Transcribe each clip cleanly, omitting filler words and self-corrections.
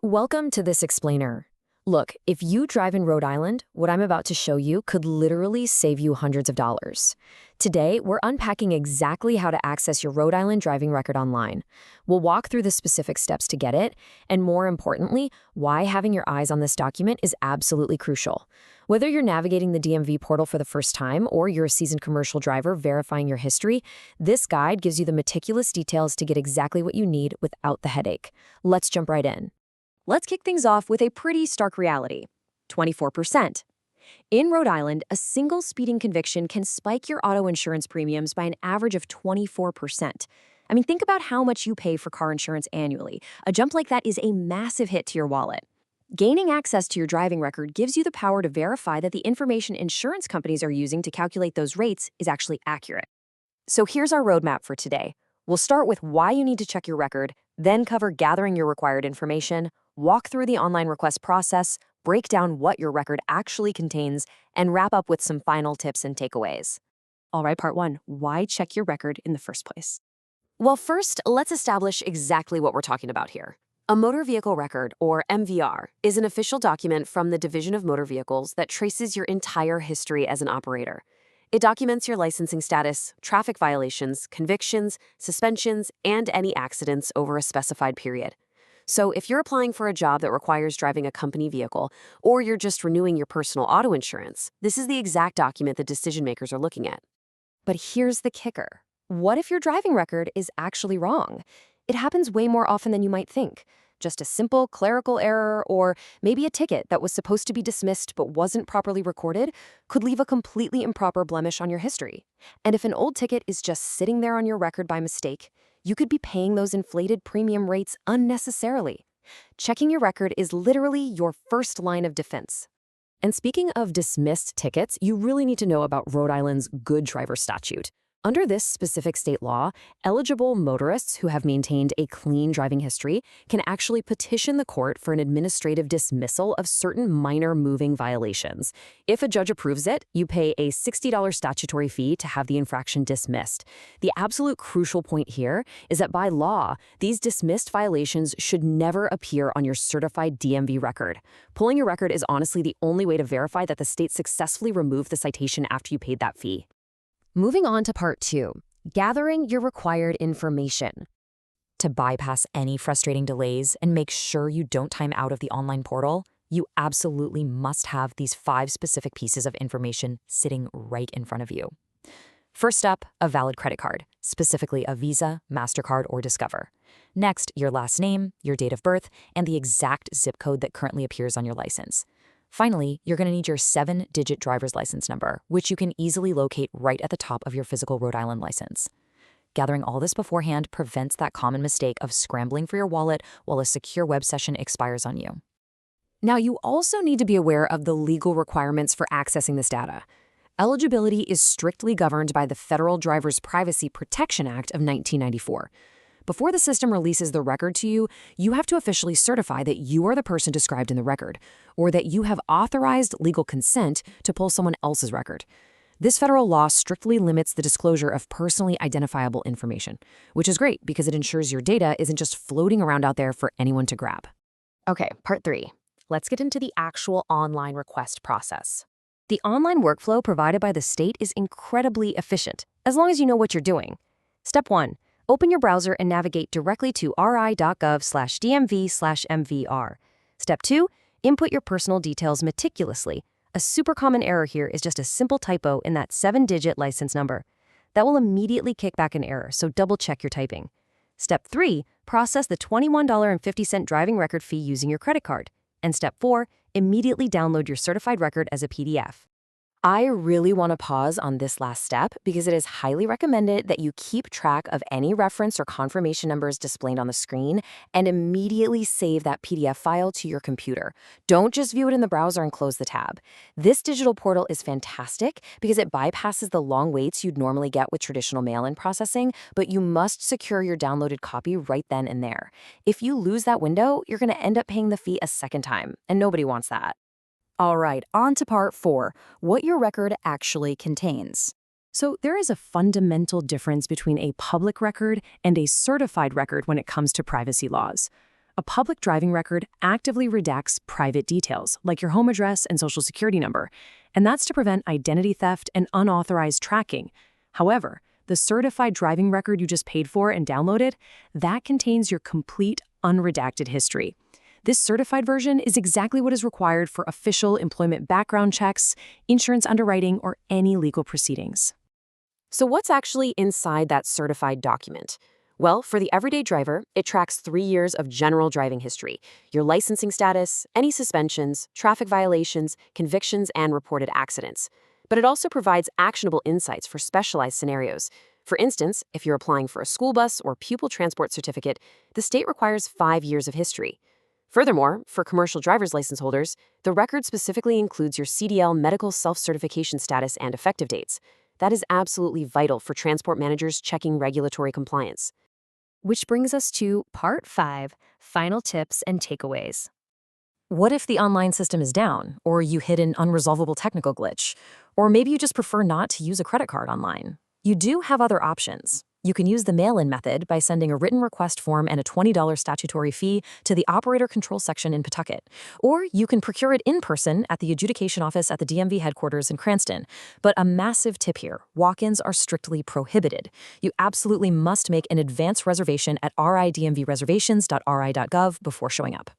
Welcome to this explainer. Look, if you drive in Rhode Island, what I'm about to show you could literally save you hundreds of dollars. Today, we're unpacking exactly how to access your Rhode Island driving record online. We'll walk through the specific steps to get it, and more importantly, why having your eyes on this document is absolutely crucial. Whether you're navigating the DMV portal for the first time or you're a seasoned commercial driver verifying your history, this guide gives you the meticulous details to get exactly what you need without the headache. Let's jump right in. Let's kick things off with a pretty stark reality: 24%. In Rhode Island, a single speeding conviction can spike your auto insurance premiums by an average of 24%. I mean, think about how much you pay for car insurance annually. A jump like that is a massive hit to your wallet. Gaining access to your driving record gives you the power to verify that the information insurance companies are using to calculate those rates is actually accurate. So here's our roadmap for today. We'll start with why you need to check your record, then cover gathering your required information, walk through the online request process, break down what your record actually contains, and wrap up with some final tips and takeaways. All right, part one, why check your record in the first place? Well, first, let's establish exactly what we're talking about here. A motor vehicle record, or MVR, is an official document from the Division of Motor Vehicles that traces your entire history as an operator. It documents your licensing status, traffic violations, convictions, suspensions, and any accidents over a specified period. So if you're applying for a job that requires driving a company vehicle, or you're just renewing your personal auto insurance, this is the exact document the decision makers are looking at. But here's the kicker. What if your driving record is actually wrong? It happens way more often than you might think. Just a simple clerical error, or maybe a ticket that was supposed to be dismissed but wasn't properly recorded, could leave a completely improper blemish on your history. And if an old ticket is just sitting there on your record by mistake, you could be paying those inflated premium rates unnecessarily. Checking your record is literally your first line of defense. And speaking of dismissed tickets, you really need to know about Rhode Island's Good Driver Statute. Under this specific state law, eligible motorists who have maintained a clean driving history can actually petition the court for an administrative dismissal of certain minor moving violations. If a judge approves it, you pay a $60 statutory fee to have the infraction dismissed. The absolute crucial point here is that by law, these dismissed violations should never appear on your certified DMV record. Pulling your record is honestly the only way to verify that the state successfully removed the citation after you paid that fee. Moving on to part two, gathering your required information. To bypass any frustrating delays and make sure you don't time out of the online portal, you absolutely must have these 5 specific pieces of information sitting right in front of you. First up, a valid credit card, specifically a Visa, MasterCard, or Discover. Next, your last name, your date of birth, and the exact zip code that currently appears on your license. Finally, you're going to need your 7-digit driver's license number, which you can easily locate right at the top of your physical Rhode Island license. Gathering all this beforehand prevents that common mistake of scrambling for your wallet while a secure web session expires on you. Now, you also need to be aware of the legal requirements for accessing this data. Eligibility is strictly governed by the Federal Driver's Privacy Protection Act of 1994. Before the system releases the record to you, you have to officially certify that you are the person described in the record, or that you have authorized legal consent to pull someone else's record. This federal law strictly limits the disclosure of personally identifiable information, which is great because it ensures your data isn't just floating around out there for anyone to grab. Okay, part 3. Let's get into the actual online request process. The online workflow provided by the state is incredibly efficient, as long as you know what you're doing. Step 1. Open your browser and navigate directly to ri.gov/DMV/MVR. Step 2, input your personal details meticulously. A super common error here is just a simple typo in that 7-digit license number. That will immediately kick back an error, so double-check your typing. Step 3, process the $21.50 driving record fee using your credit card. And Step 4, immediately download your certified record as a PDF. I really want to pause on this last step because it is highly recommended that you keep track of any reference or confirmation numbers displayed on the screen and immediately save that PDF file to your computer. Don't just view it in the browser and close the tab. This digital portal is fantastic because it bypasses the long waits you'd normally get with traditional mail-in processing, but you must secure your downloaded copy right then and there. If you lose that window, you're going to end up paying the fee a second time, and nobody wants that. All right, on to part 4, what your record actually contains. So there is a fundamental difference between a public record and a certified record when it comes to privacy laws. A public driving record actively redacts private details, like your home address and social security number, and that's to prevent identity theft and unauthorized tracking. However, the certified driving record you just paid for and downloaded, that contains your complete unredacted history. This certified version is exactly what is required for official employment background checks, insurance underwriting, or any legal proceedings. So what's actually inside that certified document? Well, for the everyday driver, it tracks 3 years of general driving history, your licensing status, any suspensions, traffic violations, convictions, and reported accidents. But it also provides actionable insights for specialized scenarios. For instance, if you're applying for a school bus or pupil transport certificate, the state requires 5 years of history. Furthermore, for commercial driver's license holders, the record specifically includes your CDL medical self-certification status and effective dates. That is absolutely vital for transport managers checking regulatory compliance. Which brings us to Part 5, Final Tips and Takeaways. What if the online system is down, or you hit an unresolvable technical glitch, or maybe you just prefer not to use a credit card online? You do have other options. You can use the mail-in method by sending a written request form and a $20 statutory fee to the operator control section in Pawtucket. Or you can procure it in person at the adjudication office at the DMV headquarters in Cranston. But a massive tip here, walk-ins are strictly prohibited. You absolutely must make an advance reservation at ridmvreservations.ri.gov before showing up.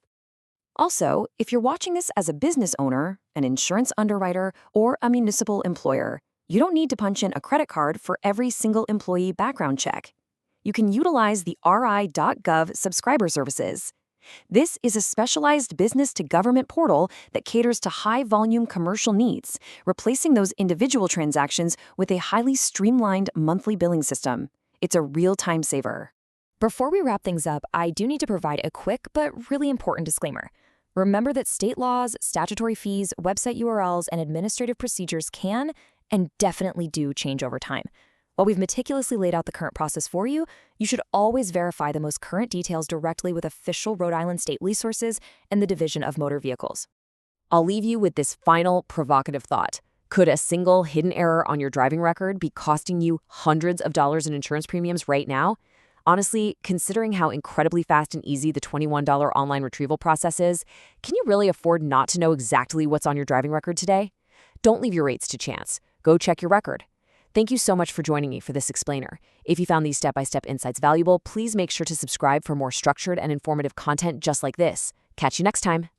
Also, if you're watching this as a business owner, an insurance underwriter, or a municipal employer, you don't need to punch in a credit card for every single employee background check. You can utilize the ri.gov subscriber services. This is a specialized business-to-government portal that caters to high-volume commercial needs, replacing those individual transactions with a highly streamlined monthly billing system. It's a real-time saver. Before we wrap things up, I do need to provide a quick but really important disclaimer. Remember that state laws, statutory fees, website URLs, and administrative procedures can and definitely do change over time. While we've meticulously laid out the current process for you, you should always verify the most current details directly with official Rhode Island state resources and the Division of Motor Vehicles. I'll leave you with this final provocative thought. Could a single hidden error on your driving record be costing you hundreds of dollars in insurance premiums right now? Honestly, considering how incredibly fast and easy the $21 online retrieval process is, can you really afford not to know exactly what's on your driving record today? Don't leave your rates to chance. Go check your record. Thank you so much for joining me for this explainer. If you found these step-by-step insights valuable, please make sure to subscribe for more structured and informative content just like this. Catch you next time.